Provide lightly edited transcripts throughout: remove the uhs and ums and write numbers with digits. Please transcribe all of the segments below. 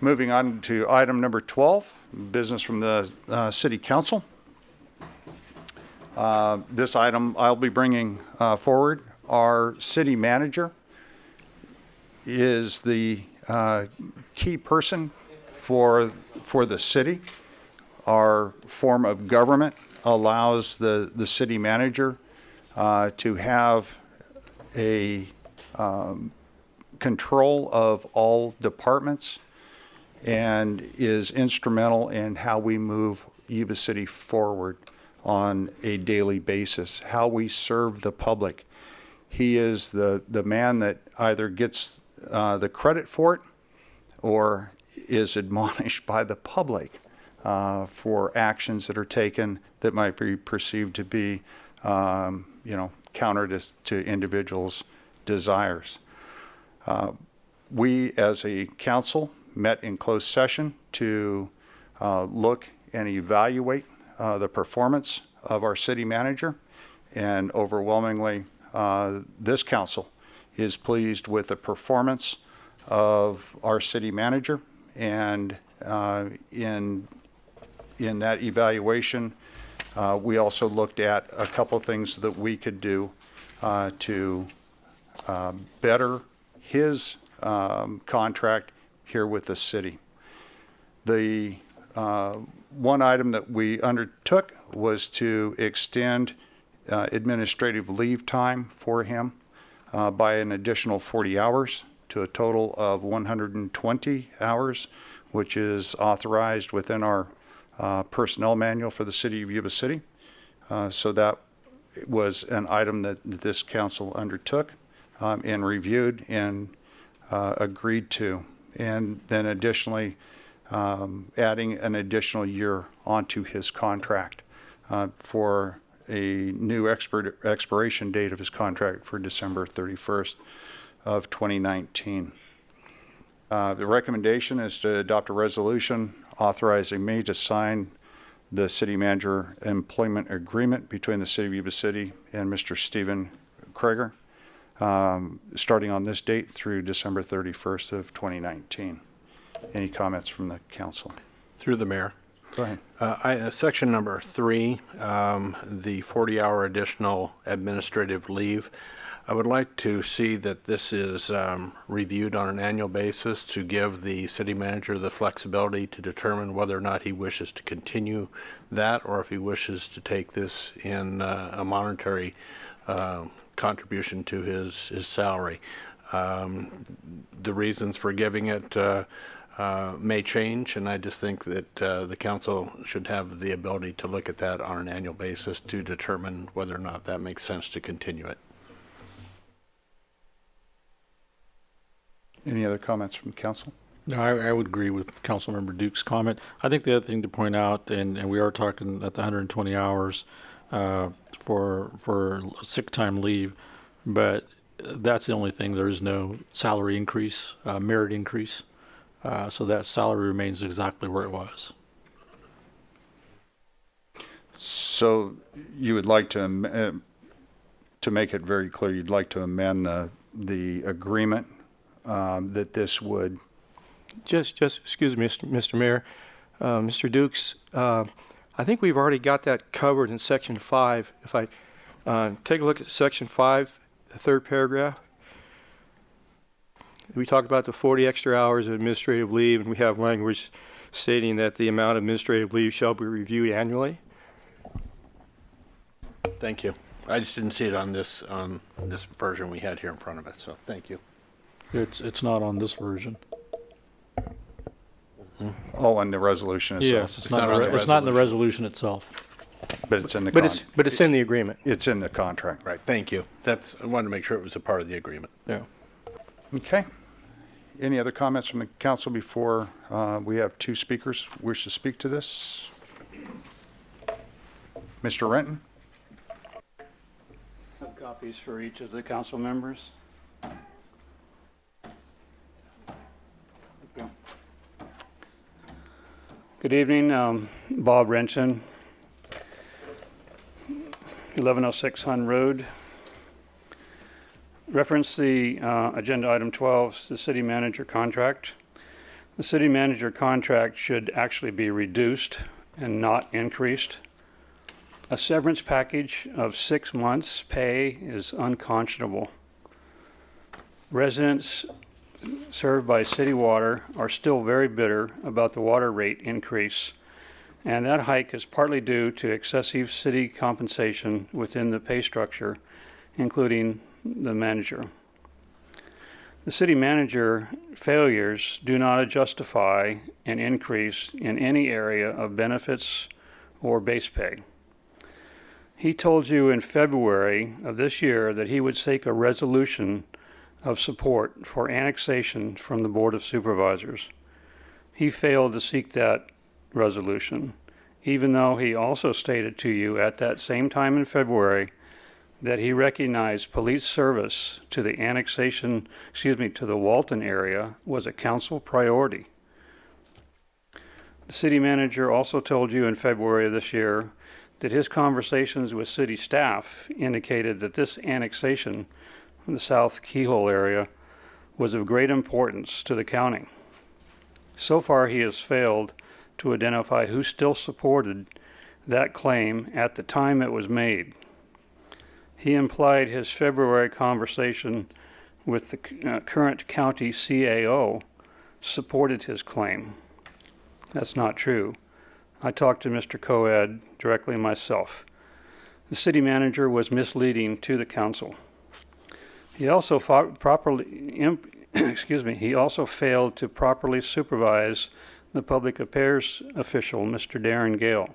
Moving on to item number 12, business from the City Council. This item I'll be bringing forward. Our city manager is the key person for the city. Our form of government allows the city manager to have a control of all departments and is instrumental in how we move Yuba City forward on a daily basis, how we serve the public. He is the man that either gets the credit for it or is admonished by the public for actions that are taken that might be perceived to be, counter to individuals' desires. We as a council met in closed session to look and evaluate the performance of our city manager, and overwhelmingly this council is pleased with the performance of our city manager, and in that evaluation we also looked at a couple things that we could do to better his contract here with the city. The one item that we undertook was to extend administrative leave time for him by an additional 40 hours to a total of 120 hours, which is authorized within our personnel manual for the city of Yuba City. So that was an item that this council undertook and reviewed and agreed to. And then additionally, adding an additional year onto his contract for a new expiration date of his contract for December 31st of 2019. The recommendation is to adopt a resolution authorizing me to sign the city manager employment agreement between the city of Yuba City and Mr. Stephen Krager, starting on this date through December 31st of 2019. Any comments from the council? Through the mayor. Go ahead. Section number 3, the 40-hour additional administrative leave. I would like to see that this is reviewed on an annual basis to give the city manager the flexibility to determine whether or not he wishes to continue that, or if he wishes to take this in a monetary contribution to his salary. The reasons for giving it may change, and I just think that the council should have the ability to look at that on an annual basis to determine whether or not that makes sense to continue it. Any other comments from council? No, I would agree with Councilmember Duke's comment. I think the other thing to point out, and we are talking at the 120 hours for sick time leave, but that's the only thing. There is no salary increase, merit increase. So that salary remains exactly where it was. So you would like to make it very clear, you'd like to amend the agreement that this would. Just excuse me, Mr. Mayor, Mr. Dukes. I think we've already got that covered in Section 5. If I take a look at Section 5, the third paragraph. We talk about the 40 extra hours of administrative leave, and we have language stating that the amount of administrative leave shall be reviewed annually. Thank you. I just didn't see it on this version we had here in front of us, so thank you. It's not on this version. Oh, on the resolution itself. Yes, it's not in the resolution itself. But it's in the But it's in the agreement. It's in the contract. Right. Thank you. I wanted to make sure it was a part of the agreement. Yeah. Okay. Any other comments from the council before we have two speakers wish to speak to this? Mr. Renton? I have copies for each of the council members. Good evening, Bob Renton, 1106 Hun Road. Reference the agenda item 12, the city manager contract. The city manager contract should actually be reduced and not increased. A severance package of 6 months' pay is unconscionable. Residents served by city water are still very bitter about the water rate increase, and that hike is partly due to excessive city compensation within the pay structure, including the manager. The city manager failures do not justify an increase in any area of benefits or base pay. He told you in February of this year that he would seek a resolution of support for annexation from the Board of Supervisors. He failed to seek that resolution, even though he also stated to you at that same time in February that he recognized police service to the annexation, to the Walton area was a council priority. The city manager also told you in February of this year that his conversations with city staff indicated that this annexation from the South Keyhole area was of great importance to the county. So far, he has failed to identify who still supported that claim at the time it was made. He implied his February conversation with the current county CAO supported his claim. That's not true. I talked to Mr. Coed directly myself. The city manager was misleading to the council. He also he also failed to properly supervise the public affairs official, Mr. Darren Gale.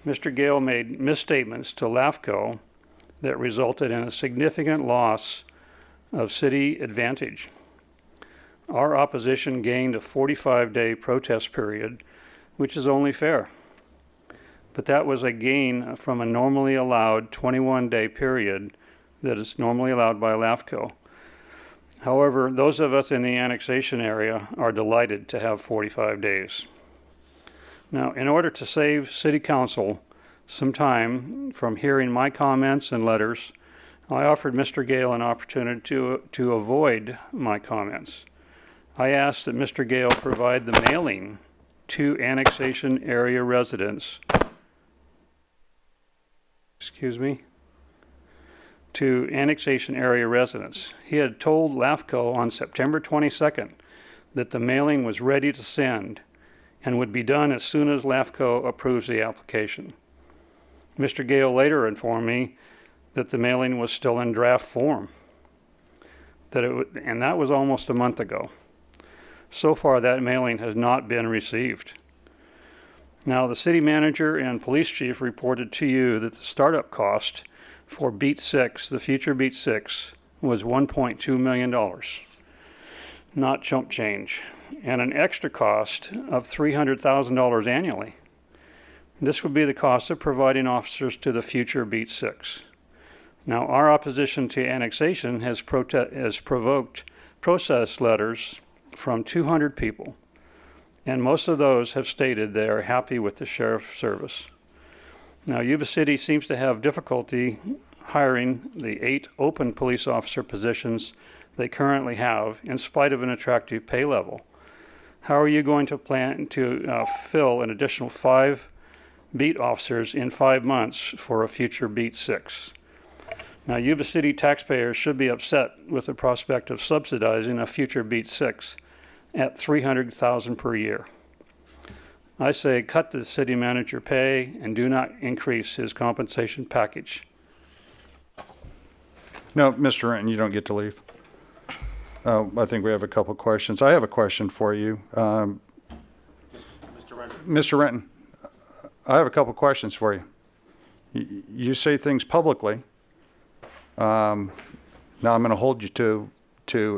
Mr. Gale made misstatements to LAFCO that resulted in a significant loss of city advantage. Our opposition gained a 45-day protest period, which is only fair. But that was a gain from a normally allowed 21-day period that is normally allowed by LAFCO. However, those of us in the annexation area are delighted to have 45 days. Now, in order to save City Council some time from hearing my comments and letters, I offered Mr. Gale an opportunity to avoid my comments. I asked that Mr. Gale provide the mailing to annexation area residents, to annexation area residents. He had told LAFCO on September 22nd that the mailing was ready to send and would be done as soon as LAFCO approves the application. Mr. Gale later informed me that the mailing was still in draft form, and that was almost a month ago. So far, that mailing has not been received. Now, the city manager and police chief reported to you that the startup cost for Beat 6, the future Beat 6, was $1.2 million, not chump change, and an extra cost of $300,000 annually. This would be the cost of providing officers to the future Beat 6. Now, our opposition to annexation has provoked protest letters from 200 people, and most of those have stated they are happy with the sheriff's service. Now, Yuba City seems to have difficulty hiring the 8 open police officer positions they currently have in spite of an attractive pay level. How are you going to plan to fill an additional 5 beat officers in 5 months for a future Beat 6? Now, Yuba City taxpayers should be upset with the prospect of subsidizing a future Beat 6 at $300,000 per year. I say cut the city manager pay and do not increase his compensation package. No, Mr. Renton, you don't get to leave. I think we have a couple questions. I have a question for you. Mr. Renton, I have a couple questions for you. You say things publicly. Now I'm going to hold you to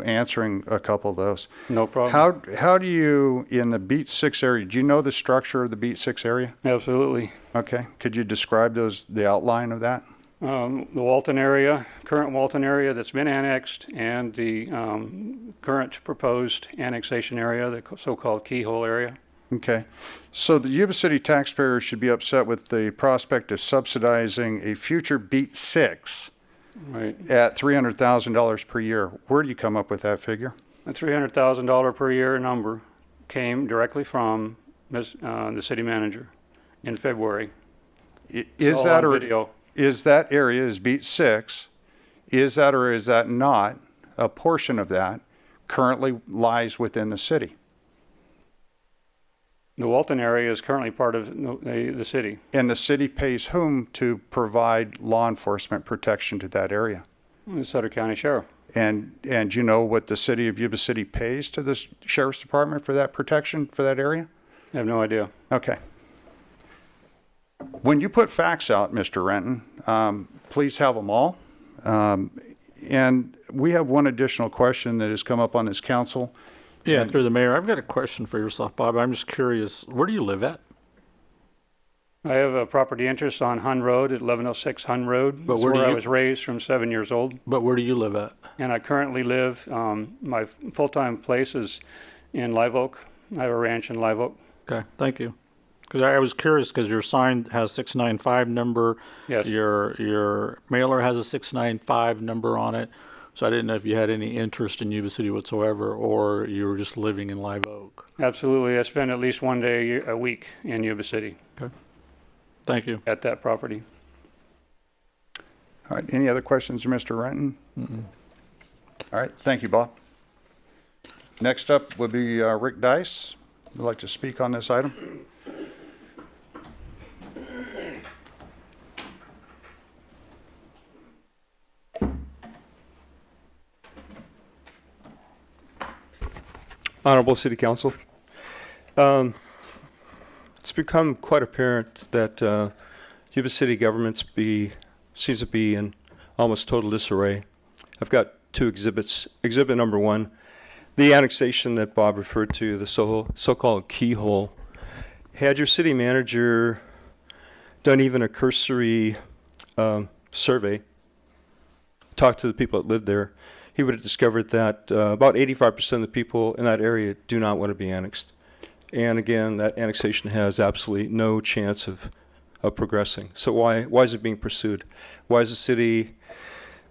answering a couple of those. No problem. How do you, in the Beat 6 area, do you know the structure of the Beat 6 area? Absolutely. Okay. Could you describe the outline of that? The Walton area, current Walton area that's been annexed, and the current proposed annexation area, the so-called Keyhole area. Okay. So the Yuba City taxpayers should be upset with the prospect of subsidizing a future Beat 6 Right. at $300,000 per year. Where do you come up with that figure? A $300,000 per year number came directly from the city manager in February. Is All that on or video. is that area, is beat 6, is that or is that not a portion of that currently lies within the city? The Walton area is currently part of the city. And the city pays whom to provide law enforcement protection to that area? The Sutter County Sheriff. And you know what the city of Yuba City pays to the sheriff's department for that protection for that area? I have no idea. Okay. When you put facts out, Mr. Renton, please have them all. And we have one additional question that has come up on this council. Yeah, through the mayor, I've got a question for yourself, Bob. I'm just curious, where do you live at? I have a property interest on Hun Road at 1106 Hun Road. But That's where do I you- was raised from 7 years old. But where do you live at? And I currently live, my full-time place is in Live Oak. I have a ranch in Live Oak. Okay, thank you. Because I was curious, because your sign has 695 number. Yes. Your mailer has a 695 number on it. So I didn't know if you had any interest in Yuba City whatsoever, or you were just living in Live Oak. Absolutely. I spend at least one day a week in Yuba City Okay. Thank you. at that property. All right, any other questions for Mr. Renton? All right, thank you, Bob. Next up would be Rick Dice. Would like to speak on this item? Honorable City Council, it's become quite apparent that Yuba City government seems to be in almost total disarray. I've got two exhibits. Exhibit number one, the annexation that Bob referred to, the so-called keyhole. Had your city manager done even a cursory survey, talked to the people that lived there, he would have discovered that about 85% of the people in that area do not want to be annexed. And again, that annexation has absolutely no chance of progressing. So why is it being pursued? Why is the city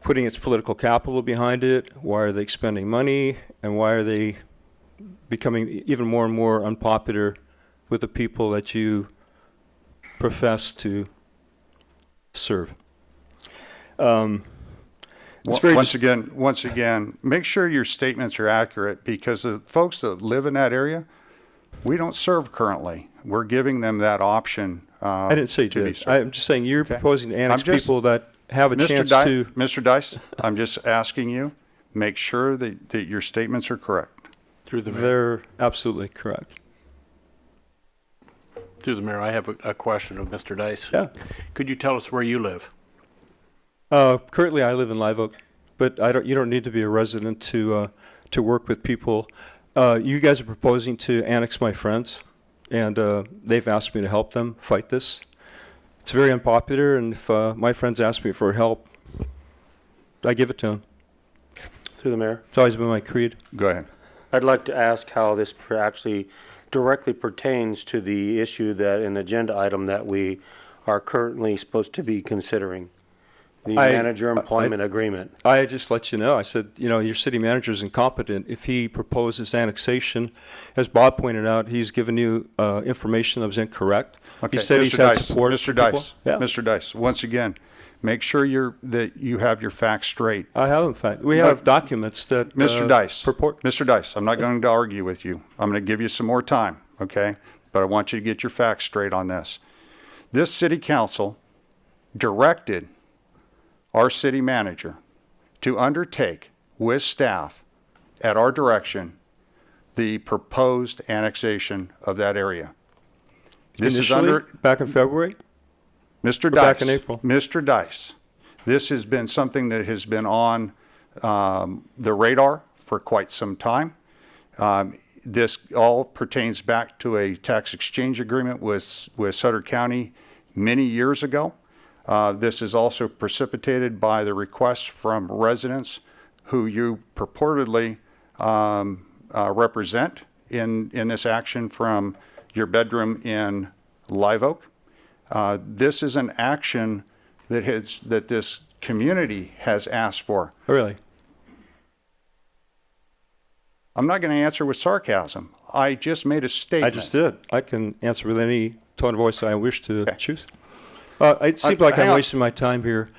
putting its political capital behind it? Why are they expending money? And why are they becoming even more and more unpopular with the people that you profess to serve? Once again, make sure your statements are accurate, because the folks that live in that area, we don't serve currently. We're giving them that option. I didn't say you to be did. served. I'm just saying you're proposing to annex I'm just- people that have a chance to. Mr. Dice, I'm just asking you, make sure that your statements are correct. Through the mayor. They're absolutely correct. Through the mayor, I have a question of Mr. Dice. Yeah. Could you tell us where you live? Currently, I live in Live Oak, but you don't need to be a resident to work with people. You guys are proposing to annex my friends, and they've asked me to help them fight this. It's very unpopular, and if my friends ask me for help, I give it to them. Through the mayor, It's always been my creed. Go ahead. I'd like to ask how this actually directly pertains to the issue that an agenda item that we are currently supposed to be considering, the manager employment agreement. I just let you know. I said, your city manager is incompetent. If he proposes annexation, as Bob pointed out, he's given you information that was incorrect. Okay, He said Mr. he's had Dice, support. Mr. from people. Dice, Yeah. Mr. Dice, once again, make sure that you have your facts straight. I have, in fact. We have documents that Mr. Dice, purport. Mr. Dice, I'm not going to argue with you. I'm going to give you some more time, okay? But I want you to get your facts straight on this. This city council directed our city manager to undertake with staff at our direction the proposed annexation of that area. This is Initially, back in February. Mr. back Dice, in April. Mr. Dice, this has been something that has been on the radar for quite some time. This all pertains back to a tax exchange agreement with Sutter County many years ago. This is also precipitated by the requests from residents who you purportedly represent in this action from your bedroom in Live Oak. This is an action that this community has asked for. Oh, really? I'm not going to answer with sarcasm. I just made a statement. I just did. I can answer with any tone of voice I wish to Okay. choose. It seems like hang I'm on. wasting my time here.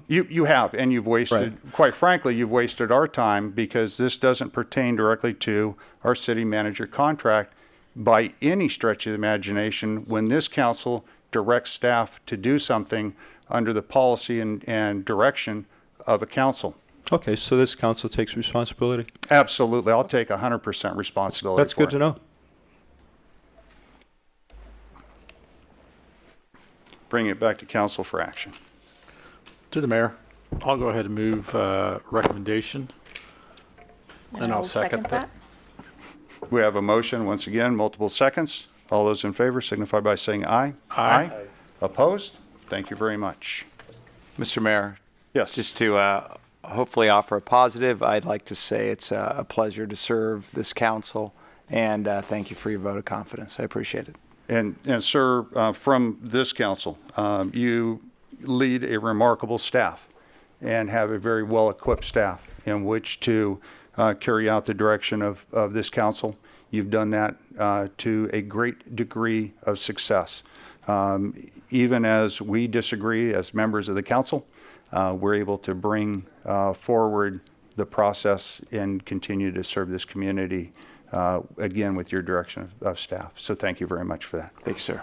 You have, and you've wasted, quite frankly, you've wasted our time because this doesn't pertain directly to our city manager contract by any stretch of the imagination when this council directs staff to do something under the policy and direction of a council. Okay, so this council takes responsibility. Absolutely. I'll take 100% responsibility That's for good it. to know. Bring it back to council for action. To the mayor, I'll go ahead and move recommendation. And I'll second that. We have a motion, once again, multiple seconds. All those in favor signify by saying aye. Aye. Opposed? Thank you very much. Mr. Mayor, Yes. just to hopefully offer a positive, I'd like to say it's a pleasure to serve this council, and thank you for your vote of confidence. I appreciate it. And sir, from this council, you lead a remarkable staff and have a very well-equipped staff in which to carry out the direction of this council. You've done that to a great degree of success. Even as we disagree as members of the council, we're able to bring forward the process and continue to serve this community, again, with your direction of staff. So thank you very much for that. Thank you, sir.